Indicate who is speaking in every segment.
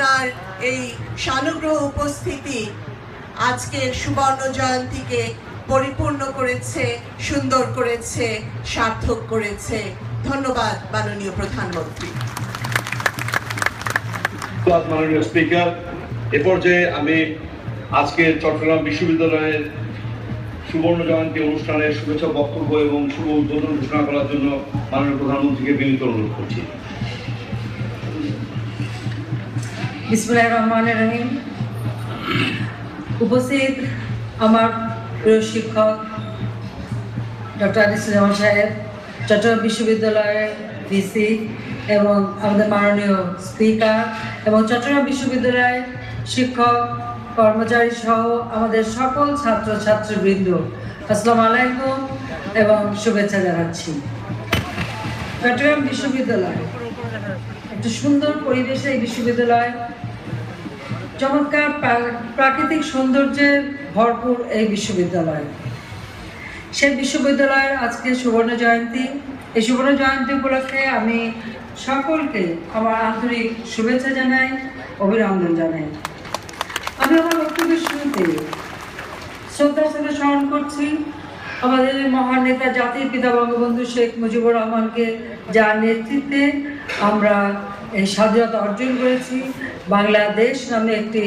Speaker 1: আপনার এই সানুগ্রহ উপস্থিতি আজকের সুবর্ণ জয়ন্তীকে পরিপূর্ণ করেছে, সুন্দর করেছে, সার্থক করেছে। ধন্যবাদ মাননীয় প্রধানমন্ত্রী।
Speaker 2: মাননীয় স্পিকার, এ পর্যায়ে আমি আজকে চট্টগ্রাম বিশ্ববিদ্যালয়ের সুবর্ণ জয়ন্তী অনুষ্ঠানের শুভেচ্ছা বক্তব্য এবং শুভ উদ্বোধন ঘোষণা করার জন্য মাননীয় প্রধানমন্ত্রীকে বিনীত অনুরোধ করছি।
Speaker 3: বিসমিল্লাহির রহমানির রহিম। উপস্থিত আমার প্রিয় শিক্ষক ডক্টর আনিসুজ্জামান সাহেব, চট্টগ্রাম বিশ্ববিদ্যালয়ের ভিসি এবং আমাদের মাননীয় স্পিকার এবং চট্টগ্রাম বিশ্ববিদ্যালয়ের শিক্ষক কর্মচারী সহ আমাদের সকল ছাত্র ছাত্রীবৃন্দ, আসসালামু আলাইকুম এবং শুভেচ্ছা জানাচ্ছি। চট্টগ্রাম বিশ্ববিদ্যালয় একটা সুন্দর পরিবেশে এই বিশ্ববিদ্যালয়, চমৎকার প্রাকৃতিক সৌন্দর্যের ভরপুর এই বিশ্ববিদ্যালয়। সেই বিশ্ববিদ্যালয়ের আজকে সুবর্ণ জয়ন্তী। এই সুবর্ণ জয়ন্তী উপলক্ষে আমি সকলকে আমার আন্তরিক শুভেচ্ছা জানাই, অভিনন্দন জানাই। আমি আমার বক্তব্যের শুরুতে শ্রদ্ধার সাথে স্মরণ করছি আমাদের মহান নেতা জাতির পিতা বঙ্গবন্ধু শেখ মুজিবুর রহমানকে, যার নেতৃত্বে আমরা এই স্বাধীনতা অর্জন করেছি, বাংলাদেশ নামে একটি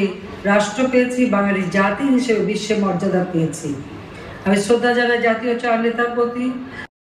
Speaker 3: রাষ্ট্র পেয়েছি, বাঙালি জাতি হিসেবে বিশ্বে মর্যাদা পেয়েছি। আমি শ্রদ্ধা জানাই জাতীয় চার নেতার প্রতি।